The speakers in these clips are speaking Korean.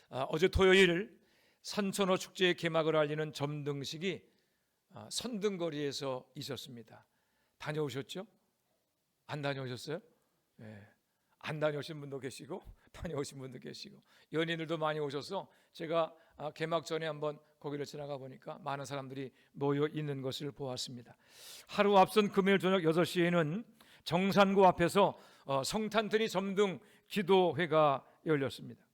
어제 토요일 산천어 축제의 개막을 알리는 점등식이 선등거리에서 있었습니다. 다녀오셨죠? 안 다녀오셨어요? 네. 안 다녀오신 분도 계시고 다녀오신 분도 계시고 연인들도 많이 오셔서 제가 개막 전에 한번 거기를 지나가 보니까 많은 사람들이 모여 있는 것을 보았습니다. 하루 앞선 금요일 저녁 6시에는 정산구 앞에서 성탄트리 점등 기도회가 열렸습니다.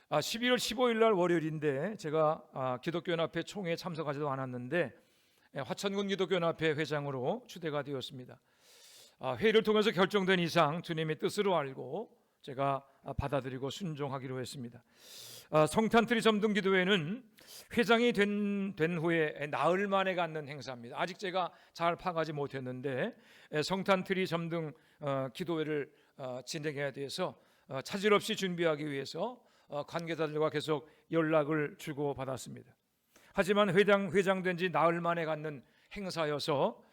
11월 15일 날 월요일인데 제가 기독교연합회 총회에 참석하지도 않았는데 화천군 기독교연합회 회장으로 추대가 되었습니다. 회의를 통해서 결정된 이상 주님의 뜻으로 알고 제가 받아들이고 순종하기로 했습니다. 성탄트리 점등 기도회는 회장이 된 후에 나흘 만에 갖는 행사입니다. 아직 제가 잘 파악하지 못했는데 성탄트리 점등 기도회를 진행해야 돼서 차질 없이 준비하기 위해서 관계자들과 계속 연락을 주고받았습니다. 하지만 회장된 지 나흘 만에 갖는 행사여서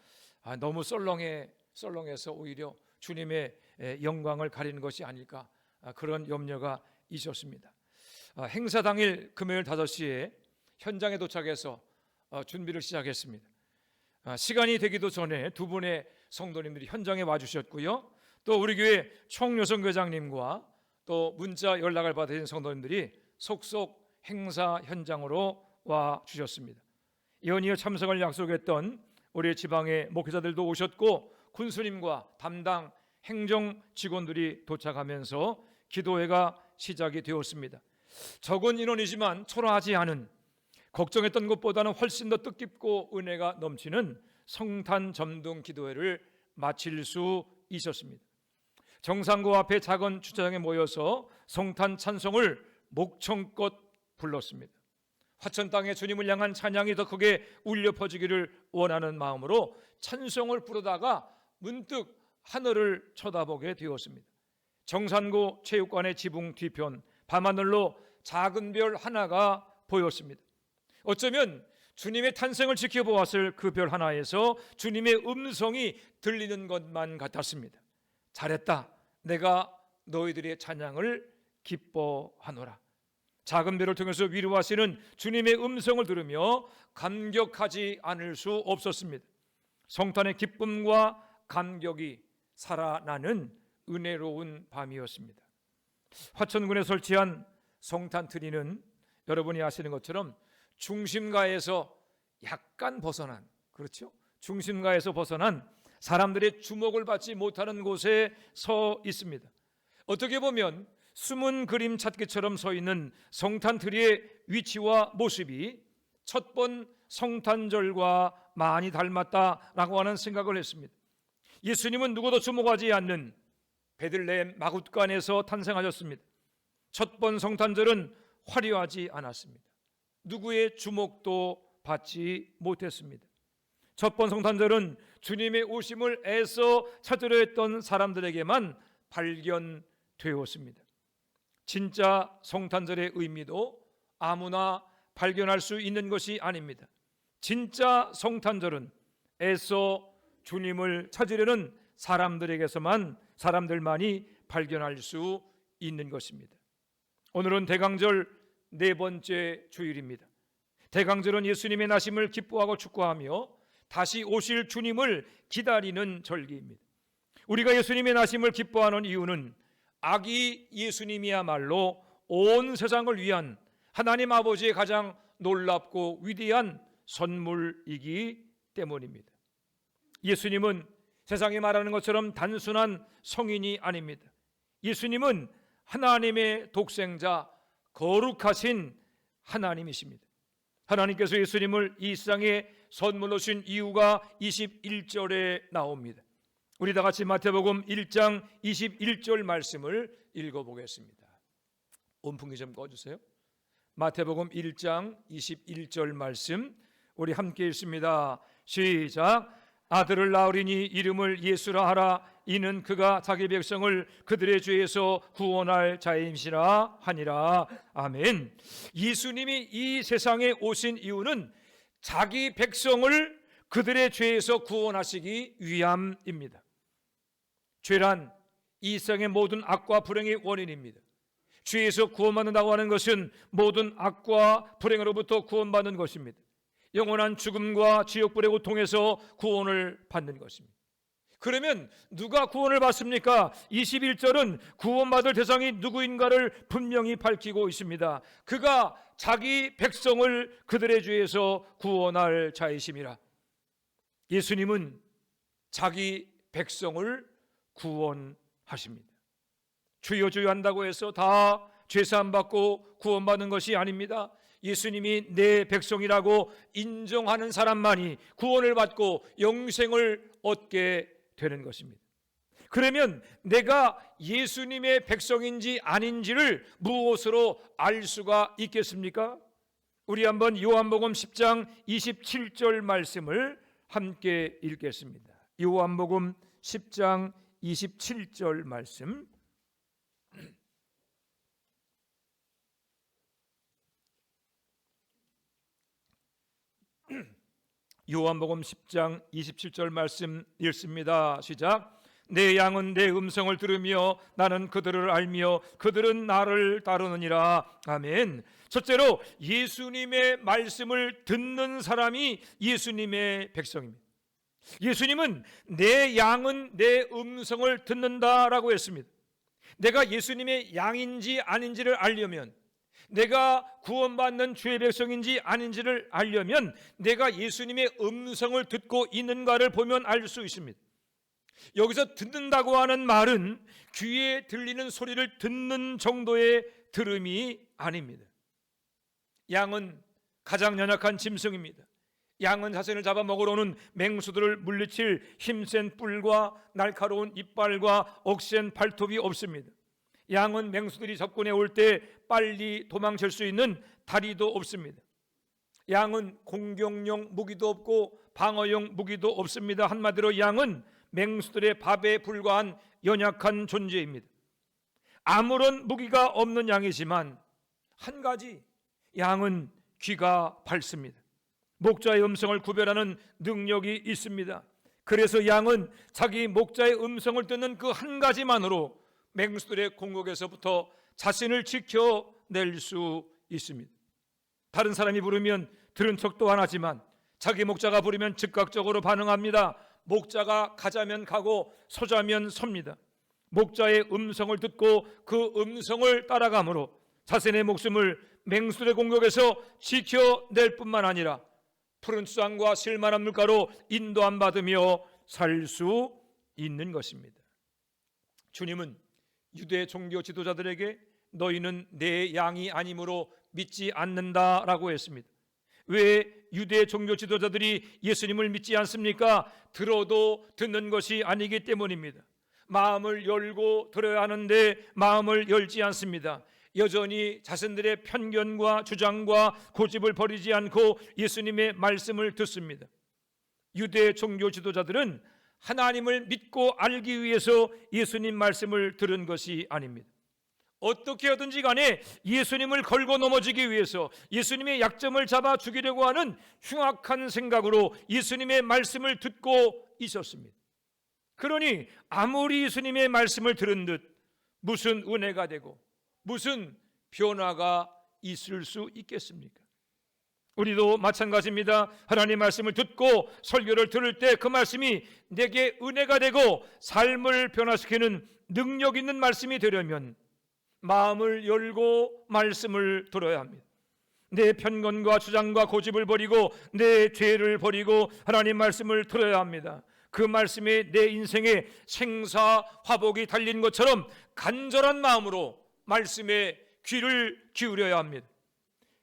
너무 썰렁해서 오히려 주님의 영광을 가리는 것이 아닐까 그런 염려가 있었습니다. 행사 당일 금요일 5시에 현장에 도착해서 준비를 시작했습니다. 시간이 되기도 전에 두 분의 성도님들이 현장에 와주셨고요. 또 우리 교회 총여성회장님과 또 문자 연락을 받으신 성도님들이 속속 행사 현장으로 와 주셨습니다. 연이어 참석을 약속했던 우리 지방의 목회자들도 오셨고 군수님과 담당 행정 직원들이 도착하면서 기도회가 시작이 되었습니다. 적은 인원이지만 초라하지 않은, 걱정했던 것보다는 훨씬 더 뜻깊고 은혜가 넘치는 성탄 점등 기도회를 마칠 수 있었습니다. 정산구 앞에 작은 주차장에 모여서 성탄 찬송을 목청껏 불렀습니다. 화천 땅에 주님을 향한 찬양이 더 크게 울려 퍼지기를 원하는 마음으로 찬송을 부르다가 문득 하늘을 쳐다보게 되었습니다. 정산구 체육관의 지붕 뒤편 밤하늘로 작은 별 하나가 보였습니다. 어쩌면 주님의 탄생을 지켜보았을 그 별 하나에서 주님의 음성이 들리는 것만 같았습니다. 잘했다, 내가 너희들의 찬양을 기뻐하노라. 작은 별을 통해서 위로하시는 주님의 음성을 들으며 감격하지 않을 수 없었습니다. 성탄의 기쁨과 감격이 살아나는 은혜로운 밤이었습니다. 화천군에 설치한 성탄트리는 여러분이 아시는 것처럼 중심가에서 약간 벗어난, 그렇죠? 중심가에서 벗어난 사람들의 주목을 받지 못하는 곳에 서 있습니다. 어떻게 보면 숨은 그림 찾기처럼 서 있는 성탄트리의 위치와 모습이 첫 번 성탄절과 많이 닮았다라고 하는 생각을 했습니다. 예수님은 누구도 주목하지 않는 베들레헴 마굿간에서 탄생하셨습니다. 첫 번 성탄절은 화려하지 않았습니다. 누구의 주목도 받지 못했습니다. 첫 번 성탄절은 주님의 오심을 애써 찾으려 했던 사람들에게만 발견되었습니다. 진짜 성탄절의 의미도 아무나 발견할 수 있는 것이 아닙니다. 진짜 성탄절은 애써 주님을 찾으려는 사람들만이 발견할 수 있는 것입니다. 오늘은 대강절 4번째 주일입니다. 대강절은 예수님의 나심을 기뻐하고 축구하며 다시 오실 주님을 기다리는 절기입니다. 우리가 예수님의 나심을 기뻐하는 이유는 아기 예수님이야말로 온 세상을 위한 하나님 아버지의 가장 놀랍고 위대한 선물이기 때문입니다. 예수님은 세상이 말하는 것처럼 단순한 성인이 아닙니다. 예수님은 하나님의 독생자, 거룩하신 하나님이십니다. 하나님께서 예수님을 이 세상에 선물로 주신 이유가 21절에 나옵니다. 우리 다 같이 마태복음 1장 21절 말씀을 읽어보겠습니다. 온풍기 좀 꺼주세요. 마태복음 1장 21절 말씀 우리 함께 읽습니다. 시작. 아들을 낳으리니 이름을 예수라 하라. 이는 그가 자기 백성을 그들의 죄에서 구원할 자임시라 하니라. 아멘. 예수님이 이 세상에 오신 이유는 자기 백성을 그들의 죄에서 구원하시기 위함입니다. 죄란 이 세상의 모든 악과 불행의 원인입니다. 죄에서 구원받는다고 하는 것은 모든 악과 불행으로부터 구원받는 것입니다. 영원한 죽음과 지옥불의 고통에서 구원을 받는 것입니다. 그러면 누가 구원을 받습니까? 21절은 구원받을 대상이 누구인가를 분명히 밝히고 있습니다. 그가 자기 백성을 그들의 죄에서 구원할 자이심이라. 예수님은 자기 백성을 구원하십니다. 주여 주여 한다고 해서 다 죄사함 받고 구원받는 것이 아닙니다. 예수님이 내 백성이라고 인정하는 사람만이 구원을 받고 영생을 얻게 되는 것입니다. 그러면 내가 예수님의 백성인지 아닌지를 무엇으로 알 수가 있겠습니까? 우리 한번 요한복음 10장 27절 말씀을 함께 읽겠습니다. 요한복음 10장 27절 말씀. 요한복음 10장 27절 말씀 읽습니다. 시작. 내 양은 내 음성을 들으며 나는 그들을 알며 그들은 나를 따르느니라. 아멘. 첫째로 예수님의 말씀을 듣는 사람이 예수님의 백성입니다. 예수님은 내 양은 내 음성을 듣는다라고 했습니다. 내가 예수님의 양인지 아닌지를 알려면, 내가 구원받는 주의 백성인지 아닌지를 알려면 내가 예수님의 음성을 듣고 있는가를 보면 알 수 있습니다. 여기서 듣는다고 하는 말은 귀에 들리는 소리를 듣는 정도의 들음이 아닙니다. 양은 가장 연약한 짐승입니다. 양은 자신을 잡아먹으러 오는 맹수들을 물리칠 힘센 뿔과 날카로운 이빨과 억센 발톱이 없습니다. 양은 맹수들이 접근해 올 때 빨리 도망칠 수 있는 다리도 없습니다. 양은 공격용 무기도 없고 방어용 무기도 없습니다. 한마디로 양은 맹수들의 밥에 불과한 연약한 존재입니다. 아무런 무기가 없는 양이지만 한 가지, 양은 귀가 밝습니다. 목자의 음성을 구별하는 능력이 있습니다. 그래서 양은 자기 목자의 음성을 듣는 그 한 가지만으로 맹수들의 공격에서부터 자신을 지켜낼 수 있습니다. 다른 사람이 부르면 들은 척도 안 하지만 자기 목자가 부르면 즉각적으로 반응합니다. 목자가 가자면 가고 서자면 섭니다. 목자의 음성을 듣고 그 음성을 따라가므로 자신의 목숨을 맹수들의 공격에서 지켜낼 뿐만 아니라 푸른 수산과 실만한 물가로 인도함 받으며 살 수 있는 것입니다. 주님은 유대 종교 지도자들에게 너희는 내 양이 아니므로 믿지 않는다라고 했습니다. 왜 유대 종교 지도자들이 예수님을 믿지 않습니까? 들어도 듣는 것이 아니기 때문입니다. 마음을 열고 들어야 하는데 마음을 열지 않습니다. 여전히 자신들의 편견과 주장과 고집을 버리지 않고 예수님의 말씀을 듣습니다. 유대 종교 지도자들은 하나님을 믿고 알기 위해서 예수님 말씀을 들은 것이 아닙니다. 어떻게 하든지 간에 예수님을 걸고 넘어지기 위해서 예수님의 약점을 잡아 죽이려고 하는 흉악한 생각으로 예수님의 말씀을 듣고 있었습니다. 그러니 아무리 예수님의 말씀을 들은 듯 무슨 은혜가 되고 무슨 변화가 있을 수 있겠습니까? 우리도 마찬가지입니다. 하나님 말씀을 듣고 설교를 들을 때 그 말씀이 내게 은혜가 되고 삶을 변화시키는 능력 있는 말씀이 되려면 마음을 열고 말씀을 들어야 합니다. 내 편견과 주장과 고집을 버리고 내 죄를 버리고 하나님 말씀을 들어야 합니다. 그 말씀에 내 인생에 생사화복이 달린 것처럼 간절한 마음으로 말씀에 귀를 기울여야 합니다.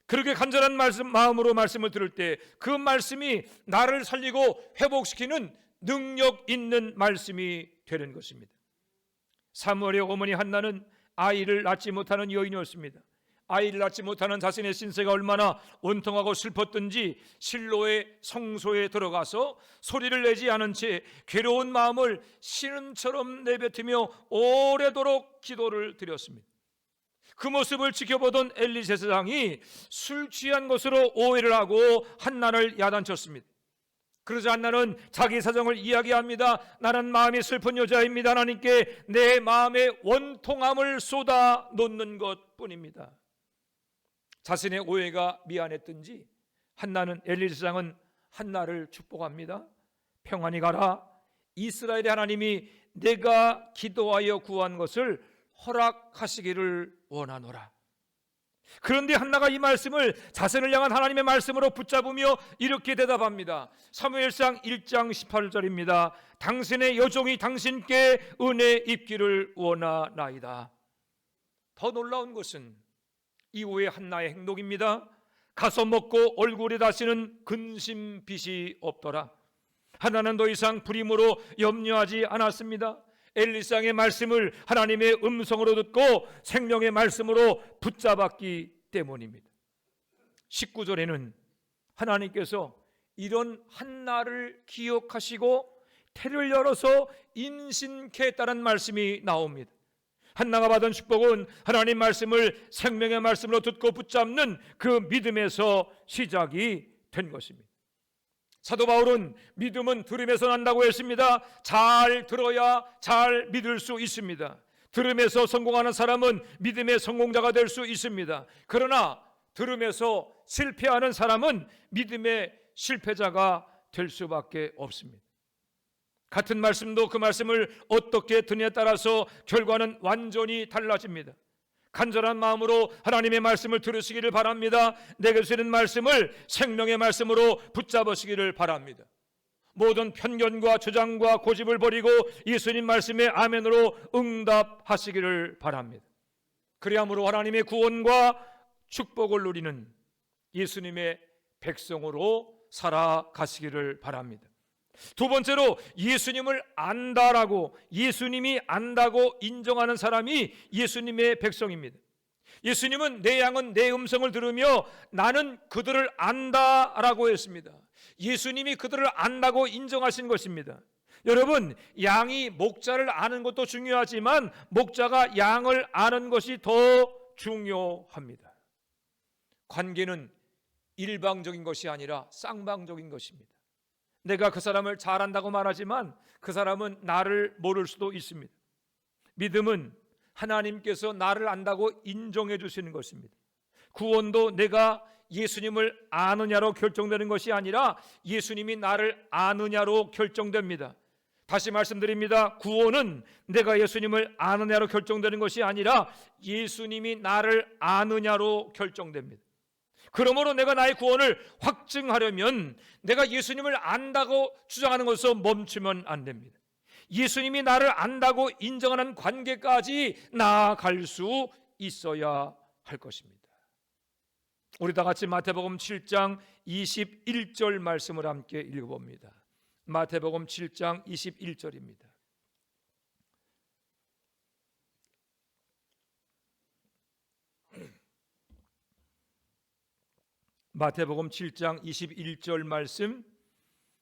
그렇게 간절한 마음으로 말씀을 들을 때 그 말씀이 나를 살리고 회복시키는 능력 있는 말씀이 되는 것입니다. 사무엘의 어머니 한나는 아이를 낳지 못하는 여인이었습니다. 아이를 낳지 못하는 자신의 신세가 얼마나 원통하고 슬펐던지 실로의 성소에 들어가서 소리를 내지 않은 채 괴로운 마음을 신음처럼 내뱉으며 오래도록 기도를 드렸습니다. 그 모습을 지켜보던 엘리 제사장이 술 취한 것으로 오해를 하고 한나를 야단쳤습니다. 그러자 한나는 자기 사정을 이야기합니다. 나는 마음이 슬픈 여자입니다. 하나님께 내 마음의 원통함을 쏟아 놓는 것뿐입니다. 자신의 오해가 미안했든지 한나는 엘리사장은 한나를 축복합니다. 평안히 가라. 이스라엘의 하나님이 내가 기도하여 구한 것을 허락하시기를 원하노라. 그런데 한나가 이 말씀을 자신을 향한 하나님의 말씀으로 붙잡으며 이렇게 대답합니다. 사무엘상 1장 18절입니다. 당신의 여종이 당신께 은혜 입기를 원하나이다. 더 놀라운 것은 이후의 한나의 행동입니다. 가서 먹고 얼굴에 다시는 근심빛이 없더라. 한나는 더 이상 불임으로 염려하지 않았습니다. 엘리사의 말씀을 하나님의 음성으로 듣고 생명의 말씀으로 붙잡았기 때문입니다. 19절에는 하나님께서 이런 한나를 기억하시고 태를 열어서 임신케 했다는 말씀이 나옵니다. 한나가 받은 축복은 하나님 말씀을 생명의 말씀으로 듣고 붙잡는 그 믿음에서 시작이 된 것입니다. 사도 바울은 믿음은 들음에서 난다고 했습니다. 잘 들어야 잘 믿을 수 있습니다. 들음에서 성공하는 사람은 믿음의 성공자가 될 수 있습니다. 그러나 들음에서 실패하는 사람은 믿음의 실패자가 될 수밖에 없습니다. 같은 말씀도 그 말씀을 어떻게 듣느냐에 따라서 결과는 완전히 달라집니다. 간절한 마음으로 하나님의 말씀을 들으시기를 바랍니다. 내게 주시는 말씀을 생명의 말씀으로 붙잡으시기를 바랍니다. 모든 편견과 주장과 고집을 버리고 예수님 말씀에 아멘으로 응답하시기를 바랍니다. 그리함으로 하나님의 구원과 축복을 누리는 예수님의 백성으로 살아가시기를 바랍니다. 두 번째로 예수님을 안다라고, 예수님이 안다고 인정하는 사람이 예수님의 백성입니다. 예수님은 내 양은 내 음성을 들으며 나는 그들을 안다라고 했습니다. 예수님이 그들을 안다고 인정하신 것입니다. 여러분, 양이 목자를 아는 것도 중요하지만 목자가 양을 아는 것이 더 중요합니다. 관계는 일방적인 것이 아니라 쌍방적인 것입니다. 내가 그 사람을 잘 안다고 말하지만 그 사람은 나를 모를 수도 있습니다. 믿음은 하나님께서 나를 안다고 인정해 주시는 것입니다. 구원도 내가 예수님을 아느냐로 결정되는 것이 아니라 예수님이 나를 아느냐로 결정됩니다. 다시 말씀드립니다. 구원은 내가 예수님을 아느냐로 결정되는 것이 아니라 예수님이 나를 아느냐로 결정됩니다. 그러므로 내가 나의 구원을 확증하려면 내가 예수님을 안다고 주장하는 것에서 멈추면 안 됩니다. 예수님이 나를 안다고 인정하는 관계까지 나아갈 수 있어야 할 것입니다. 우리 다 같이 마태복음 7장 21절 말씀을 함께 읽어봅니다. 마태복음 7장 21절입니다. 마태복음 7장 21절 말씀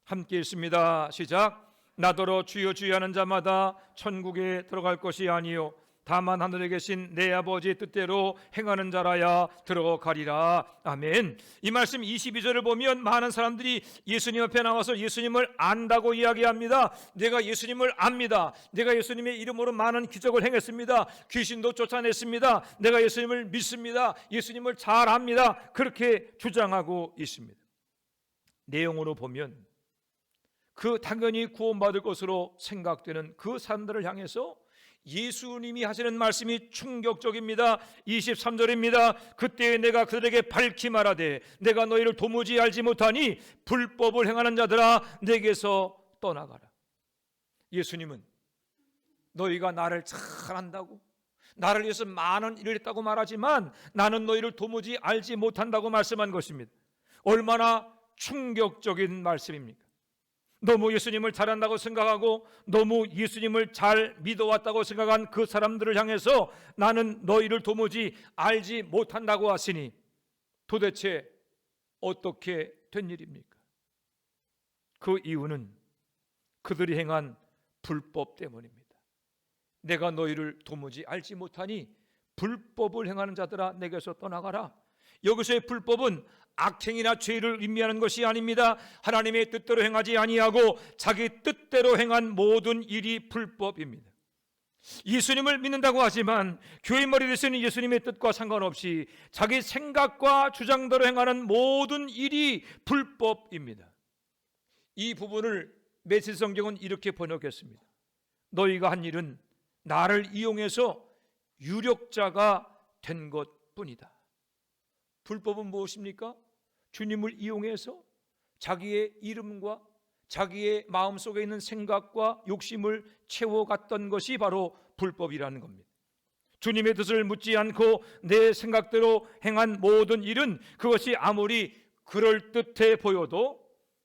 함께 읽습니다. 시작. 나더러 주여 주여 하는 자마다 천국에 들어갈 것이 아니요 다만 하늘에 계신 내 아버지의 뜻대로 행하는 자라야 들어가리라. 아멘. 이 말씀 22절을 보면 많은 사람들이 예수님 앞에 나와서 예수님을 안다고 이야기합니다. 내가 예수님을 압니다. 내가 예수님의 이름으로 많은 기적을 행했습니다. 귀신도 쫓아냈습니다. 내가 예수님을 믿습니다. 예수님을 잘 압니다. 그렇게 주장하고 있습니다. 내용으로 보면 그 당연히 구원받을 것으로 생각되는 그 사람들을 향해서 예수님이 하시는 말씀이 충격적입니다. 23절입니다. 그때 내가 그들에게 밝히 말하되 내가 너희를 도무지 알지 못하니 불법을 행하는 자들아 내게서 떠나가라. 예수님은 너희가 나를 잘 안다고, 나를 위해서 많은 일을 했다고 말하지만 나는 너희를 도무지 알지 못한다고 말씀한 것입니다. 얼마나 충격적인 말씀입니까? 너무 예수님을 잘한다고 생각하고 너무 예수님을 잘 믿어왔다고 생각한 그 사람들을 향해서 나는 너희를 도무지 알지 못한다고 하시니 도대체 어떻게 된 일입니까? 그 이유는 그들이 행한 불법 때문입니다. 내가 너희를 도무지 알지 못하니 불법을 행하는 자들아 내게서 떠나가라. 여기서의 불법은 악행이나 죄를 의미하는 것이 아닙니다. 하나님의 뜻대로 행하지 아니하고 자기 뜻대로 행한 모든 일이 불법입니다. 예수님을 믿는다고 하지만 교회 머리 되시는 예수님의 뜻과 상관없이 자기 생각과 주장대로 행하는 모든 일이 불법입니다. 이 부분을 메시지 성경은 이렇게 번역했습니다. 너희가 한 일은 나를 이용해서 유력자가 된 것뿐이다. 불법은 무엇입니까? 주님을 이용해서 자기의 이름과 자기의 마음속에 있는 생각과 욕심을 채워갔던 것이 바로 불법이라는 겁니다. 주님의 뜻을 묻지 않고 내 생각대로 행한 모든 일은 그것이 아무리 그럴듯해 보여도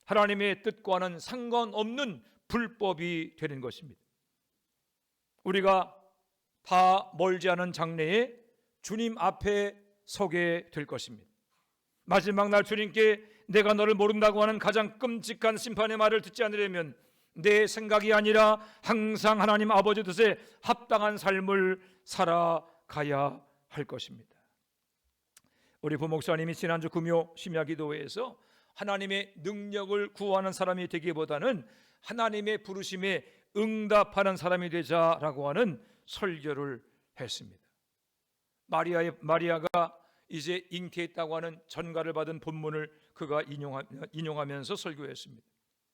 하나님의 뜻과는 상관없는 불법이 되는 것입니다. 우리가 다 멀지 않은 장래에 주님 앞에 서게 될 것입니다. 마지막 날 주님께 내가 너를 모른다고 하는 가장 끔찍한 심판의 말을 듣지 않으려면 내 생각이 아니라 항상 하나님 아버지 뜻에 합당한 삶을 살아가야 할 것입니다. 우리 부목사님이 지난주 금요 심야 기도회에서 하나님의 능력을 구하는 사람이 되기보다는 하나님의 부르심에 응답하는 사람이 되자라고 하는 설교를 했습니다. 마리아가 이제 잉태했다고 하는 전가를 받은 본문을 그가 인용하면서 설교했습니다.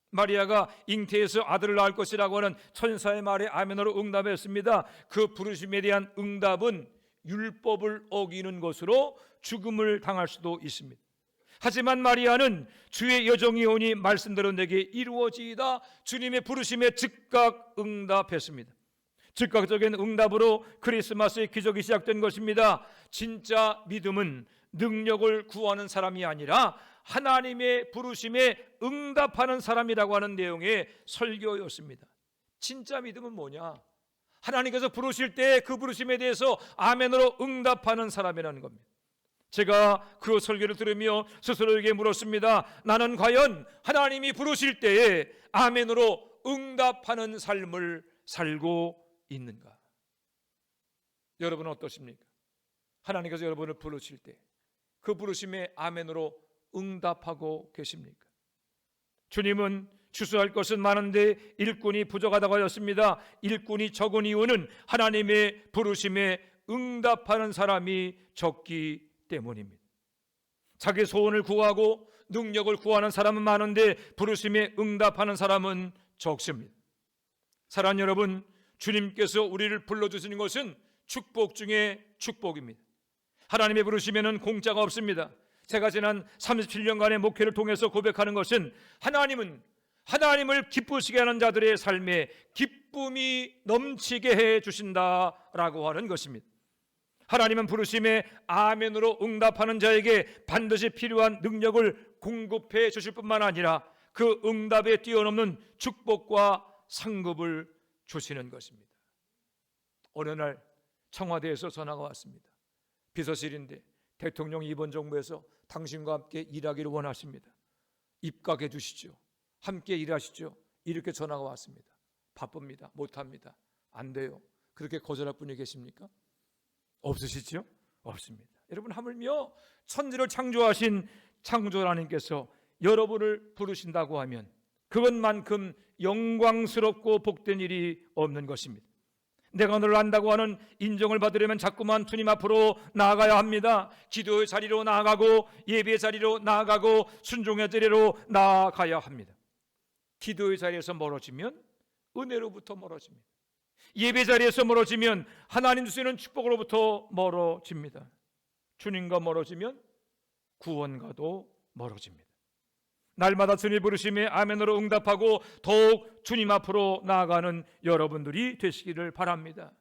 마리아가 잉태해서 아들을 낳을 것이라고 하는 천사의 말에 아멘으로 응답했습니다. 그 부르심에 대한 응답은 율법을 어기는 것으로 죽음을 당할 수도 있습니다. 하지만 마리아는 주의 여정이 오니 말씀대로 내게 이루어지이다. 주님의 부르심에 즉각 응답했습니다. 즉각적인 응답으로 크리스마스의 기적이 시작된 것입니다. 진짜 믿음은 능력을 구하는 사람이 아니라 하나님의 부르심에 응답하는 사람이라고 하는 내용의 설교였습니다. 진짜 믿음은 뭐냐? 하나님께서 부르실 때 그 부르심에 대해서 아멘으로 응답하는 사람이라는 겁니다. 제가 그 설교를 들으며 스스로에게 물었습니다. 나는 과연 하나님이 부르실 때에 아멘으로 응답하는 삶을 살고 있는가? 여러분은 어떠십니까? 하나님께서 여러분을 부르실 때 그 부르심에 아멘으로 응답하고 계십니까? 주님은 추수할 것은 많은데 일꾼이 부족하다고 하셨습니다. 일꾼이 적은 이유는 하나님의 부르심에 응답하는 사람이 적기 때문입니다. 자기 소원을 구하고 능력을 구하는 사람은 많은데 부르심에 응답하는 사람은 적습니다. 사랑하는 여러분, 주님께서 우리를 불러주시는 것은 축복 중에 축복입니다. 하나님의 부르심에는 공짜가 없습니다. 제가 지난 37년간의 목회를 통해서 고백하는 것은 하나님을 기쁘시게 하는 자들의 삶에 기쁨이 넘치게 해 주신다라고 하는 것입니다. 하나님은 부르심에 아멘으로 응답하는 자에게 반드시 필요한 능력을 공급해 주실 뿐만 아니라 그 응답에 뛰어넘는 축복과 상급을 주시는 것입니다. 어느 날 청와대에서 전화가 왔습니다. 비서실인데 대통령 이번 정부에서 당신과 함께 일하기를 원하십니다. 입각해 주시죠. 함께 일하시죠. 이렇게 전화가 왔습니다. 바쁩니다. 못합니다. 안 돼요. 그렇게 거절할 분이 계십니까? 없으시죠? 없습니다. 여러분, 하물며 천지를 창조하신 창조주 하나님께서 여러분을 부르신다고 하면 그것만큼 영광스럽고 복된 일이 없는 것입니다. 내가 너를 안다고 하는 인정을 받으려면 자꾸만 주님 앞으로 나아가야 합니다. 기도의 자리로 나아가고 예배의 자리로 나아가고 순종의 자리로 나아가야 합니다. 기도의 자리에서 멀어지면 은혜로부터 멀어집니다. 예배 자리에서 멀어지면 하나님 주시는 축복으로부터 멀어집니다. 주님과 멀어지면 구원과도 멀어집니다. 날마다 주님 부르심에 아멘으로 응답하고 더욱 주님 앞으로 나아가는 여러분들이 되시기를 바랍니다.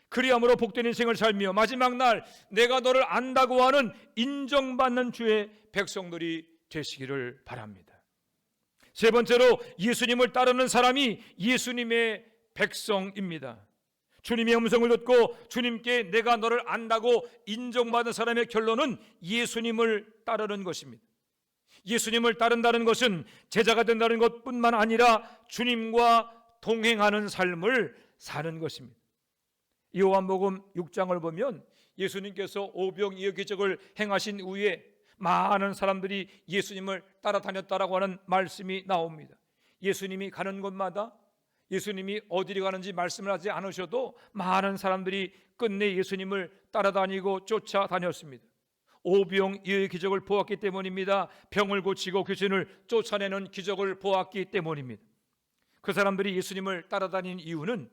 그리함으로 복된 인생을 살며 마지막 날 내가 너를 안다고 하는 인정받는 주의 백성들이 되시기를 바랍니다. 세 번째로 예수님을 따르는 사람이 예수님의 백성입니다. 주님의 음성을 듣고 주님께 내가 너를 안다고 인정받은 사람의 결론은 예수님을 따르는 것입니다. 예수님을 따른다는 것은 제자가 된다는 것뿐만 아니라 주님과 동행하는 삶을 사는 것입니다. 요한복음 6장을 보면 예수님께서 오병이어 기적을 행하신 후에 많은 사람들이 예수님을 따라다녔다라고 하는 말씀이 나옵니다. 예수님이 가는 곳마다 예수님이 어디를 가는지 말씀을 하지 않으셔도 많은 사람들이 끝내 예수님을 따라다니고 쫓아다녔습니다. 오병이어의 기적을 보았기 때문입니다. 병을 고치고 귀신을 쫓아내는 기적을 보았기 때문입니다. 그 사람들이 예수님을 따라다닌 이유는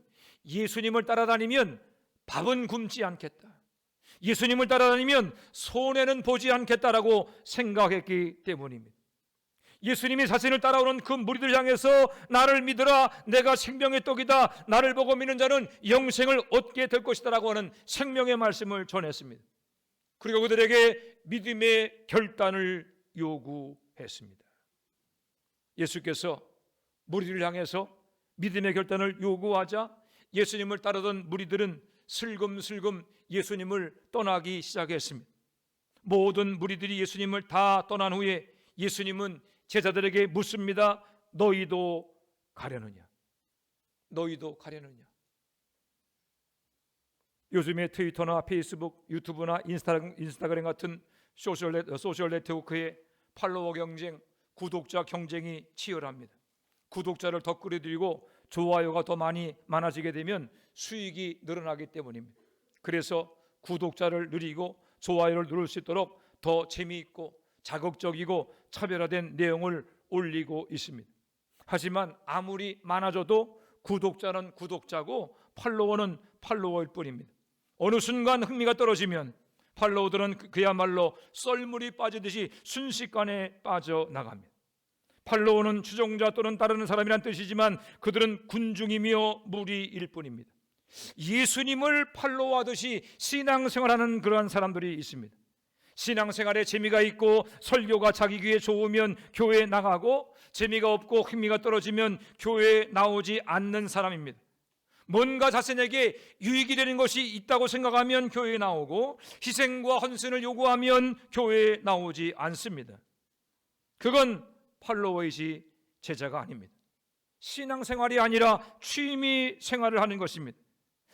예수님을 따라다니면 밥은 굶지 않겠다, 예수님을 따라다니면 손해는 보지 않겠다라고 생각했기 때문입니다. 예수님이 자신을 따라오는 그 무리들 향해서 나를 믿으라, 내가 생명의 떡이다, 나를 보고 믿는 자는 영생을 얻게 될 것이다 라고 하는 생명의 말씀을 전했습니다. 그리고 그들에게 믿음의 결단을 요구했습니다. 예수께서 무리들을 향해서 믿음의 결단을 요구하자 예수님을 따르던 무리들은 슬금슬금 예수님을 떠나기 시작했습니다. 모든 무리들이 예수님을 다 떠난 후에 예수님은 제자들에게 묻습니다. 너희도 가려느냐? 너희도 가려느냐? 요즘에 트위터나 페이스북, 유튜브나 인스타그램 같은 소셜 네트워크의 팔로워 경쟁, 구독자 경쟁이 치열합니다. 구독자를 더 끌어들이고 좋아요가 더 많아지게 되면 수익이 늘어나기 때문입니다. 그래서 구독자를 늘리고 좋아요를 누를 수 있도록 더 재미있고 자극적이고 차별화된 내용을 올리고 있습니다. 하지만 아무리 많아져도 구독자는 구독자고 팔로워는 팔로워일 뿐입니다. 어느 순간 흥미가 떨어지면 팔로워들은 그야말로 썰물이 빠지듯이 순식간에 빠져나갑니다. 팔로워는 추종자 또는 따르는 사람이란 뜻이지만 그들은 군중이며 무리일 뿐입니다. 예수님을 팔로워하듯이 신앙생활하는 그러한 사람들이 있습니다. 신앙생활에 재미가 있고 설교가 자기 귀에 좋으면 교회에 나가고, 재미가 없고 흥미가 떨어지면 교회에 나오지 않는 사람입니다. 뭔가 자신에게 유익이 되는 것이 있다고 생각하면 교회에 나오고, 희생과 헌신을 요구하면 교회에 나오지 않습니다. 그건 팔로워이지 제자가 아닙니다. 신앙생활이 아니라 취미생활을 하는 것입니다.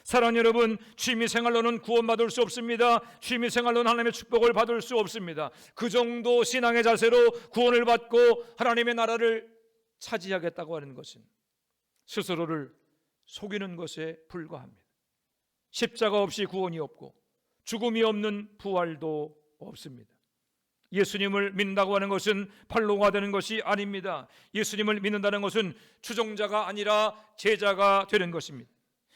사랑하는 여러분, 취미생활로는 구원받을 수 없습니다. 취미생활로는 하나님의 축복을 받을 수 없습니다. 그 정도 신앙의 자세로 구원을 받고 하나님의 나라를 차지하겠다고 하는 것은 스스로를 속이는 것에 불과합니다. 십자가 없이 구원이 없고 죽음이 없는 부활도 없습니다. 예수님을 믿는다고 하는 것은 팔로워가 되는 것이 아닙니다. 예수님을 믿는다는 것은 추종자가 아니라 제자가 되는 것입니다.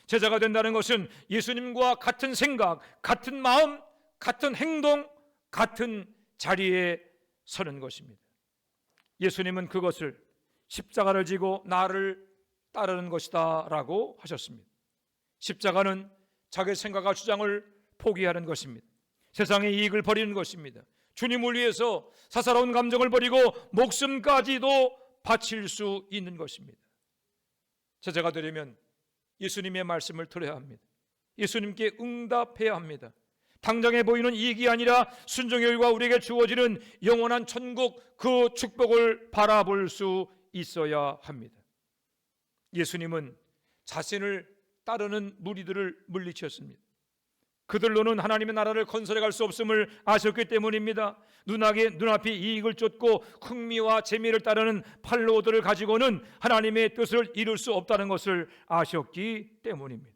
제자가 된다는 것은 예수님과 같은 생각, 같은 마음, 같은 행동, 같은 자리에 서는 것입니다. 예수님은 그것을 십자가를 지고 나를 따르는 것이다 라고 하셨습니다. 십자가는 자기 생각과 주장을 포기하는 것입니다. 세상의 이익을 버리는 것입니다. 주님을 위해서 사사로운 감정을 버리고 목숨까지도 바칠 수 있는 것입니다. 제자가 되려면 예수님의 말씀을 들어야 합니다. 예수님께 응답해야 합니다. 당장에 보이는 이익이 아니라 순종의 결과 우리에게 주어지는 영원한 천국, 그 축복을 바라볼 수 있어야 합니다. 예수님은 자신을 따르는 무리들을 물리쳤습니다. 그들로는 하나님의 나라를 건설해 갈 수 없음을 아셨기 때문입니다. 눈앞이 이익을 쫓고 흥미와 재미를 따르는 팔로워들을 가지고는 하나님의 뜻을 이룰 수 없다는 것을 아셨기 때문입니다.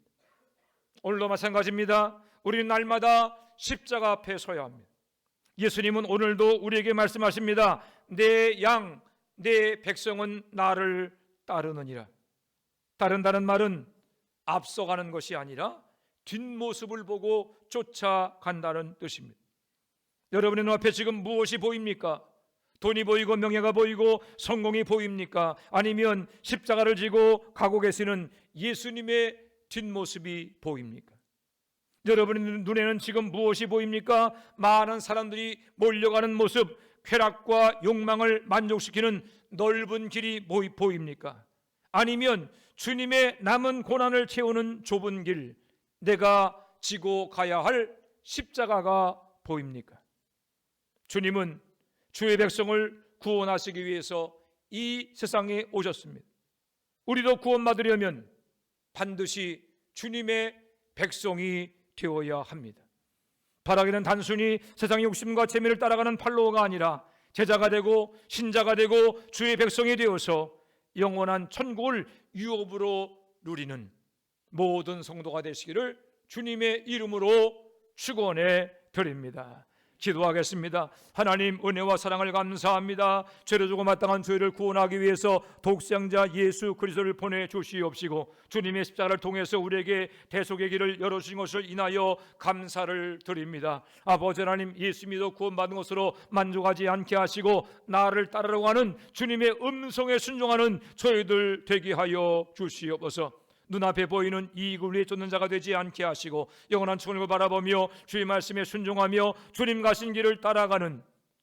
오늘도 마찬가지입니다. 우리는 날마다 십자가 앞에 서야 합니다. 예수님은 오늘도 우리에게 말씀하십니다. 내 양, 내 백성은 나를 따르느니라. 따른다는 말은 앞서가는 것이 아니라 뒷모습을 보고 쫓아간다는 뜻입니다. 여러분의 눈앞에 지금 무엇이 보입니까? 돈이 보이고 명예가 보이고 성공이 보입니까? 아니면 십자가를 지고 가고 계시는 예수님의 뒷모습이 보입니까? 여러분의 눈에는 지금 무엇이 보입니까? 많은 사람들이 몰려가는 모습, 쾌락과 욕망을 만족시키는 넓은 길이 보입니까? 아니면 주님의 남은 고난을 채우는 좁은 길, 내가 지고 가야 할 십자가가 보입니까? 주님은 주의 백성을 구원하시기 위해서 이 세상에 오셨습니다. 우리도 구원받으려면 반드시 주님의 백성이 되어야 합니다. 바라기는 단순히 세상의 욕심과 재미를 따라가는 팔로워가 아니라 제자가 되고 신자가 되고 주의 백성이 되어서 영원한 천국을 유업으로 누리는 모든 성도가 되시기를 주님의 이름으로 축원해 드립니다. 기도하겠습니다. 하나님, 은혜와 사랑을 감사합니다. 죄를 주고 마땅한 죄를 구원하기 위해서 독생자 예수 그리스도를 보내주시옵시고 주님의 십자가를 통해서 우리에게 대속의 길을 열어주신 것을 인하여 감사를 드립니다. 아버지 하나님, 예수 믿어 구원받은 것으로 만족하지 않게 하시고 나를 따르려고 하는 주님의 음성에 순종하는 저희들 되게 하여 주시옵소서. 눈앞에 보이는 이익을 위해 쫓는 자가 되지 않게 하시고 영원한 천국을 바라보며 주의 말씀에 순종하며 주님 가신 길을 따라가는,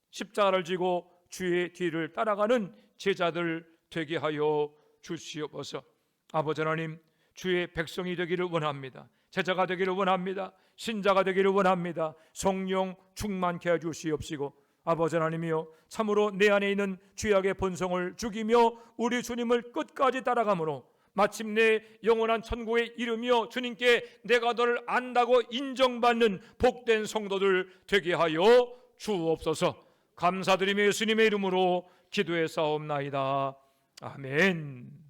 십자가를 지고 주의 뒤를 따라가는 제자들 되게 하여 주시옵소서. 아버지 하나님, 주의 백성이 되기를 원합니다. 제자가 되기를 원합니다. 신자가 되기를 원합니다. 성령 충만케 해 주시옵시고 아버지 하나님이여, 참으로 내 안에 있는 죄악의 본성을 죽이며 우리 주님을 끝까지 따라가므로 마침내 영원한 천국에 이르며 주님께 내가 너를 안다고 인정받는 복된 성도들 되게 하여 주옵소서. 감사드리며 예수님의 이름으로 기도해 사옵나이다. 아멘.